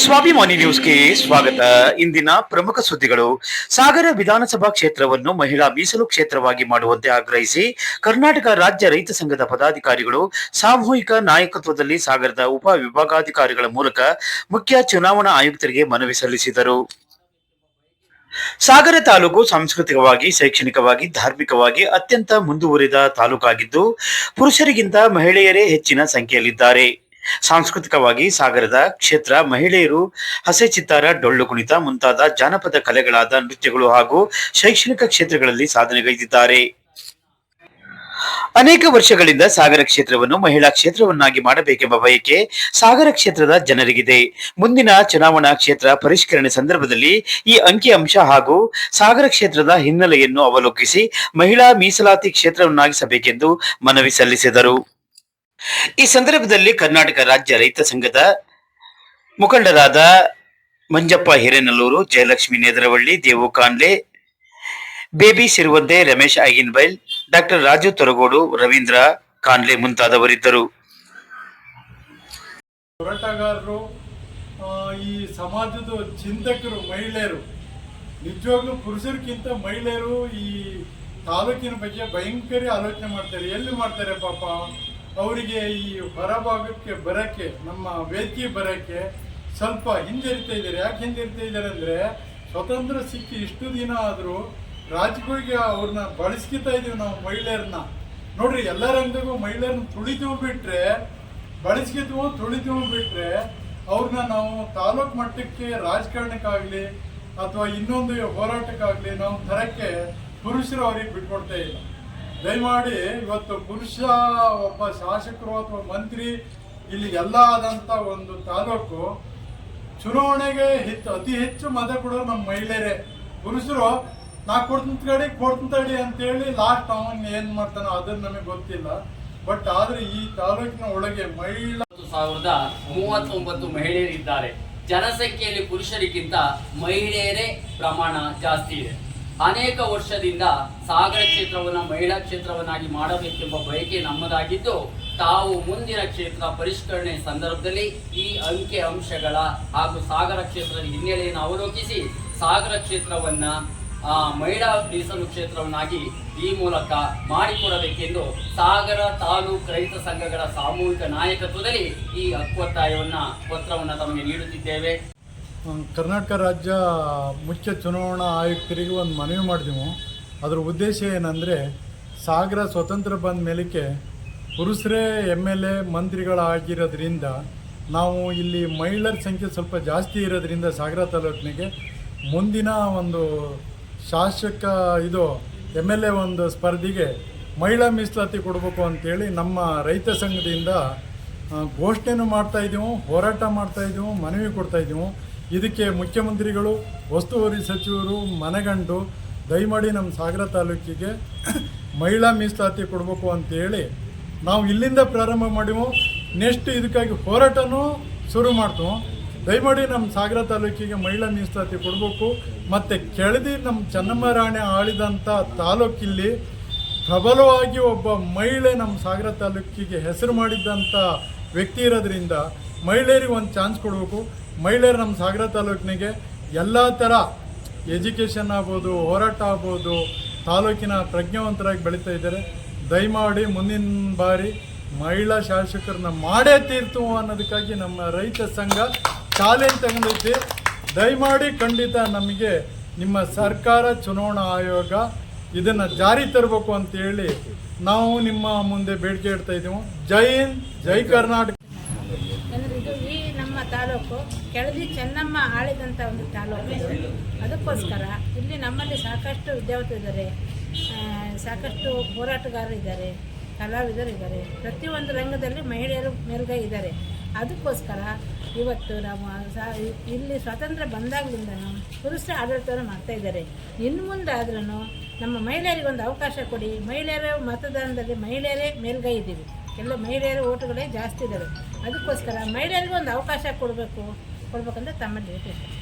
ಸ್ವಾಭಿಮಾನಿ ನ್ಯೂಸ್ಗೆ ಸ್ವಾಗತ. ಇಂದಿನ ಪ್ರಮುಖ ಸುದ್ದಿಗಳು. ಸಾಗರ ವಿಧಾನಸಭಾ ಕ್ಷೇತ್ರವನ್ನು ಮಹಿಳಾ ಮೀಸಲು ಕ್ಷೇತ್ರವಾಗಿ ಮಾಡುವಂತೆ ಆಗ್ರಹಿಸಿ ಕರ್ನಾಟಕ ರಾಜ್ಯ ರೈತ ಸಂಘದ ಪದಾಧಿಕಾರಿಗಳು ಸಾಮೂಹಿಕ ನಾಯಕತ್ವದಲ್ಲಿ ಸಾಗರದ ಉಪ ವಿಭಾಗಾಧಿಕಾರಿಗಳ ಮೂಲಕ ಮುಖ್ಯ ಚುನಾವಣಾ ಆಯುಕ್ತರಿಗೆ ಮನವಿ ಸಲ್ಲಿಸಿದರು. ಸಾಗರ ತಾಲೂಕು ಸಾಂಸ್ಕೃತಿಕವಾಗಿ, ಶೈಕ್ಷಣಿಕವಾಗಿ, ಧಾರ್ಮಿಕವಾಗಿ ಅತ್ಯಂತ ಮುಂದುವರಿದ ತಾಲೂಕಾಗಿದ್ದು ಪುರುಷರಿಗಿಂತ ಮಹಿಳೆಯರೇ ಹೆಚ್ಚಿನ ಸಂಖ್ಯೆಯಲ್ಲಿದ್ದಾರೆ. ಸಾಂಸ್ಕೃತಿಕವಾಗಿ ಸಾಗರದ ಕ್ಷೇತ್ರ ಮಹಿಳೆಯರು ಹಸೆ ಚಿತ್ತಾರ, ಡೊಳ್ಳು ಕುಣಿತ ಮುಂತಾದ ಜಾನಪದ ಕಲೆಗಳಾದ ನೃತ್ಯಗಳು ಹಾಗೂ ಶೈಕ್ಷಣಿಕ ಕ್ಷೇತ್ರಗಳಲ್ಲಿ ಸಾಧನೆಗೈದಿದ್ದಾರೆ. ಅನೇಕ ವರ್ಷಗಳಿಂದ ಸಾಗರ ಕ್ಷೇತ್ರವನ್ನು ಮಹಿಳಾ ಕ್ಷೇತ್ರವನ್ನಾಗಿ ಮಾಡಬೇಕೆಂಬ ಬಯಕೆ ಸಾಗರ ಕ್ಷೇತ್ರದ ಜನರಿಗಿದೆ. ಮುಂದಿನ ಚುನಾವಣಾ ಕ್ಷೇತ್ರ ಪರಿಷ್ಕರಣೆ ಸಂದರ್ಭದಲ್ಲಿ ಈ ಅಂಕಿಅಂಶ ಹಾಗೂ ಸಾಗರ ಕ್ಷೇತ್ರದ ಹಿನ್ನೆಲೆಯನ್ನು ಅವಲೋಕಿಸಿ ಮಹಿಳಾ ಮೀಸಲಾತಿ ಕ್ಷೇತ್ರವನ್ನಾಗಿಸಬೇಕೆಂದು ಮನವಿ ಸಲ್ಲಿಸಿದರು. ಈ ಸಂದರ್ಭದಲ್ಲಿ ಕರ್ನಾಟಕ ರಾಜ್ಯ ರೈತ ಸಂಘದ ಮುಖಂಡರಾದ ಮಂಜಪ್ಪ ಹಿರೇನಲ್ಲೂರು, ಜಯಲಕ್ಷ್ಮಿ ನೇದರವಳ್ಳಿ, ದೇವು ಕಾನ್ಲೆ, ಬೇಬಿ ಸಿರುವಂದೆ, ರಮೇಶ್ ಐಗಿನ್ಬೈಲ್, ಡಾಕ್ಟರ್ ರಾಜು ತೊರಗೋಡು, ರವೀಂದ್ರ ಕಾನ್ಲೆ ಮುಂತಾದವರಿದ್ದರು. ಹೋರಾಟಗಾರರು, ಈ ಸಮಾಜದ ಚಿಂತಕರು ಮಹಿಳೆಯರು, ನಿಜವಾಗ್ಲೂ ಪುರುಷರಿಗಿಂತ ಮಹಿಳೆಯರು ಈ ತಾಲೂಕಿನ ಬಗ್ಗೆ ಭಯಂಕರ ಆಲೋಚನೆ ಮಾಡ್ತಾರೆ. ಎಲ್ಲಿ ಮಾಡ್ತಾರೆ ಪಾಪ. ಅವರಿಗೆ ಈ ಹೊರಭಾಗಕ್ಕೆ ಬರೋಕ್ಕೆ, ನಮ್ಮ ವೇದಿಕೆ ಬರೋಕ್ಕೆ ಸ್ವಲ್ಪ ಹಿಂಜರಿತಾ ಇದ್ದಾರೆ. ಯಾಕೆ ಹಿಂಜರಿತಾ ಇದ್ದಾರೆ ಅಂದರೆ, ಸ್ವತಂತ್ರ ಸಿಕ್ಕಿ ಇಷ್ಟು ದಿನ ಆದರೂ ರಾಜಕೀಯಕ್ಕೆ ಅವ್ರನ್ನ ಬಳಸ್ಕೊತಾ ಇದ್ದೀವಿ ನಾವು ಮಹಿಳೆಯರನ್ನ. ನೋಡ್ರಿ, ಎಲ್ಲ ರಂಗದಾಗೂ ಮಹಿಳೆಯರನ್ನ ತುಳಿತೀವಿ ಬಿಟ್ರೆ, ಬಳಸ್ಕೊತೀವೋ ತುಳಿತೀವೋ ಬಿಟ್ರೆ ಅವ್ರನ್ನ ನಾವು ತಾಲೂಕು ಮಟ್ಟಕ್ಕೆ ರಾಜಕಾರಣಕ್ಕಾಗಲಿ ಅಥವಾ ಇನ್ನೊಂದು ಹೋರಾಟಕ್ಕಾಗಲಿ ನಾವು ತರಕ್ಕೆ ಪುರುಷರು ಅವ್ರಿಗೆ ಬಿಟ್ಕೊಡ್ತಾ ಇಲ್ಲ. ದಯಮಾಡಿ ಇವತ್ತು ಪುರುಷ ಒಬ್ಬ ಶಾಸಕರು ಅಥವಾ ಮಂತ್ರಿ ಇಲ್ಲಿ ಎಲ್ಲ ಆದಂಥ ಒಂದು ತಾಲೂಕು ಚುನಾವಣೆಗೆ ಅತಿ ಹೆಚ್ಚು ಮತ ಕೊಡೋರು ನಮ್ಮ ಮಹಿಳೆಯರೇ. ಪುರುಷರು ನಾ ಕೊಡ್ತಂತಡಿ ಅಂತೇಳಿ ಲಾಸ್ಟ್ ಅವನ್ ಏನ್ ಮಾಡ್ತಾನೋ ಅದನ್ನ ನಮಗೆ ಗೊತ್ತಿಲ್ಲ. ಬಟ್ ಆದ್ರೆ ಈ ತಾಲೂಕಿನ ಒಳಗೆ ಮಹಿಳಾ 1039 ಮಹಿಳೆಯರಿದ್ದಾರೆ. ಜನಸಂಖ್ಯೆಯಲ್ಲಿ ಪುರುಷರಿಗಿಂತ ಮಹಿಳೆಯರೇ ಪ್ರಮಾಣ ಜಾಸ್ತಿ ಇದೆ. ಅನೇಕ ವರ್ಷದಿಂದ ಸಾಗರ ಕ್ಷೇತ್ರವನ್ನು ಮಹಿಳಾ ಕ್ಷೇತ್ರವನ್ನಾಗಿ ಮಾಡಬೇಕೆಂಬ ಬಯಕೆ ನಮ್ಮದಾಗಿದ್ದು, ತಾವು ಮುಂದಿನ ಕ್ಷೇತ್ರ ಪರಿಷ್ಕರಣೆ ಸಂದರ್ಭದಲ್ಲಿ ಈ ಅಂಕಿ ಅಂಶಗಳ ಹಾಗೂ ಸಾಗರ ಕ್ಷೇತ್ರದ ಹಿನ್ನೆಲೆಯನ್ನು ಅವಲೋಕಿಸಿ ಸಾಗರ ಕ್ಷೇತ್ರವನ್ನ ಮಹಿಳಾ ಮೀಸಲು ಕ್ಷೇತ್ರವನ್ನಾಗಿ ಈ ಮೂಲಕ ಮಾಡಿಕೊಡಬೇಕೆಂದು ಸಾಗರ ತಾಲೂಕು ರೈತ ಸಂಘಗಳ ಸಾಮೂಹಿಕ ನಾಯಕತ್ವದಲ್ಲಿ ಈ ಪತ್ರವನ್ನು ತಮಗೆ ನೀಡುತ್ತಿದ್ದೇವೆ. ಕರ್ನಾಟಕ ರಾಜ್ಯ ಮುಖ್ಯ ಚುನಾವಣಾ ಆಯುಕ್ತರಿಗೆ ಒಂದು ಮನವಿ ಮಾಡಿದೆವು. ಅದರ ಉದ್ದೇಶ ಏನಂದರೆ, ಸಾಗರ ಸ್ವತಂತ್ರ ಬಂದ ಮೇಲಕ್ಕೆ ಪುರುಷರೇ MLA ಮಂತ್ರಿಗಳಾಗಿರೋದ್ರಿಂದ ನಾವು ಇಲ್ಲಿ ಮಹಿಳೆಯರ ಸಂಖ್ಯೆ ಸ್ವಲ್ಪ ಜಾಸ್ತಿ ಇರೋದ್ರಿಂದ ಸಾಗರ ತಾಲೂಕಿನಿಗೆ ಮುಂದಿನ ಒಂದು ಶಾಸಕ MLA ಒಂದು ಸ್ಪರ್ಧೆಗೆ ಮಹಿಳಾ ಮೀಸಲಾತಿ ಕೊಡಬೇಕು ಅಂತೇಳಿ ನಮ್ಮ ರೈತ ಸಂಘದಿಂದ ಘೋಷಣೆನೂ ಮಾಡ್ತಾಯಿದ್ದೆವು, ಹೋರಾಟ ಮಾಡ್ತಾಯಿದ್ದೆವು, ಮನವಿ ಕೊಡ್ತಾಯಿದ್ದೆವು. ಇದಕ್ಕೆ ಮುಖ್ಯಮಂತ್ರಿಗಳು, ಉಸ್ತುವಾರಿ ಸಚಿವರು ಮನಗಂಡು ದಯಮಾಡಿ ನಮ್ಮ ಸಾಗರ ತಾಲೂಕಿಗೆ ಮಹಿಳಾ ಮೀಸಲಾತಿ ಕೊಡಬೇಕು ಅಂತೇಳಿ ನಾವು ಇಲ್ಲಿಂದ ಪ್ರಾರಂಭ ಮಾಡಿವು. ನೆಕ್ಸ್ಟ್ ಇದಕ್ಕಾಗಿ ಹೋರಾಟನೂ ಶುರು ಮಾಡ್ತೀವಿ. ದಯಮಾಡಿ ನಮ್ಮ ಸಾಗರ ತಾಲೂಕಿಗೆ ಮಹಿಳಾ ಮೀಸಲಾತಿ ಕೊಡಬೇಕು. ಮತ್ತು ಕೆಳದಿ ನಮ್ಮ ಚೆನ್ನಮ್ಮ ರಾಣಿ ಆಳಿದಂಥ ತಾಲೂಕಿಲ್ಲಿ ಪ್ರಬಲವಾಗಿ ಒಬ್ಬ ಮಹಿಳೆ ನಮ್ಮ ಸಾಗರ ತಾಲೂಕಿಗೆ ಹೆಸರು ಮಾಡಿದ್ದಂಥ ವ್ಯಕ್ತಿ ಇರೋದ್ರಿಂದ ಮಹಿಳೆಯರಿಗೆ ಒಂದು ಚಾನ್ಸ್ ಕೊಡಬೇಕು. ಮಹಿಳೆಯರು ನಮ್ಮ ಸಾಗರ ತಾಲೂಕಿನಿಗೆ ಎಲ್ಲ ಥರ ಎಜುಕೇಷನ್ ಆಗ್ಬೋದು, ಹೋರಾಟ ಆಗ್ಬೋದು, ತಾಲೂಕಿನ ಪ್ರಜ್ಞಾವಂತರಾಗಿ ಬೆಳೀತಾ ಇದ್ದಾರೆ. ದಯಮಾಡಿ ಮುಂದಿನ ಬಾರಿ ಮಹಿಳಾ ಶಾಸಕರನ್ನ ಮಾಡೇ ತೀರ್ತು ಅನ್ನೋದಕ್ಕಾಗಿ ನಮ್ಮ ರೈತ ಸಂಘ ಚಾಲೆಂಜ್ ತಗೊಂಡೈತಿ. ದಯಮಾಡಿ ಖಂಡಿತ ನಮಗೆ ನಿಮ್ಮ ಸರ್ಕಾರ, ಚುನಾವಣಾ ಆಯೋಗ ಇದನ್ನು ಜಾರಿ ತರಬೇಕು ಅಂತೇಳಿ ನಾವು ನಿಮ್ಮ ಮುಂದೆ ಬೇಡಿಕೆ ಇಡ್ತಾ ಇದ್ದೀವಿ. ಜೈ ಹಿಂದ್, ಜೈ ಕರ್ನಾಟಕ. ಇದು ಈ ನಮ್ಮ ತಾಲೂಕು ಕೆಳದಿ ಚೆನ್ನಮ್ಮ ಆಳಿದಂಥ ಒಂದು ತಾಲೂಕು. ಅದಕ್ಕೋಸ್ಕರ ಇಲ್ಲಿ ನಮ್ಮಲ್ಲಿ ಸಾಕಷ್ಟು ವಿದ್ಯಾರ್ಥಿಗಳಿದ್ದಾರೆ, ಸಾಕಷ್ಟು ಹೋರಾಟಗಾರರು ಇದ್ದಾರೆ, ಕಲಾವಿದರಿದ್ದಾರೆ, ಪ್ರತಿಯೊಂದು ರಂಗದಲ್ಲಿ ಮಹಿಳೆಯರು ಮೇಲ್ಗೈ ಇದ್ದಾರೆ. ಅದಕ್ಕೋಸ್ಕರ ಇವತ್ತು ನಾವು ಇಲ್ಲಿ ಸ್ವಾತಂತ್ರ್ಯ ಬಂದಾಗಲಿಂದ ಪುರುಷರ ಆಡಳಿತವನ್ನು ಮಾಡ್ತಾಯಿದ್ದಾರೆ. ಇನ್ನು ಮುಂದೆ ಆದ್ರೂ ನಮ್ಮ ಮಹಿಳೆಯರಿಗೆ ಒಂದು ಅವಕಾಶ ಕೊಡಿ. ಮಹಿಳೆಯರ ಮತದಾನದಲ್ಲಿ ಮಹಿಳೆಯರೇ ಮೇಲ್ಗೈ ಇದ್ದೀವಿ, ಎಲ್ಲ ಮಹಿಳೆಯರ ಓಟುಗಳೇ ಜಾಸ್ತಿ ಇದ್ದಾವೆ. ಅದಕ್ಕೋಸ್ಕರ ಮಹಿಳೆಯರಿಗೂ ಒಂದು ಅವಕಾಶ ಕೊಡಬೇಕಂತ ತಮ್ಮಲ್ಲಿ ಹೇಳ್ತೀನಿ.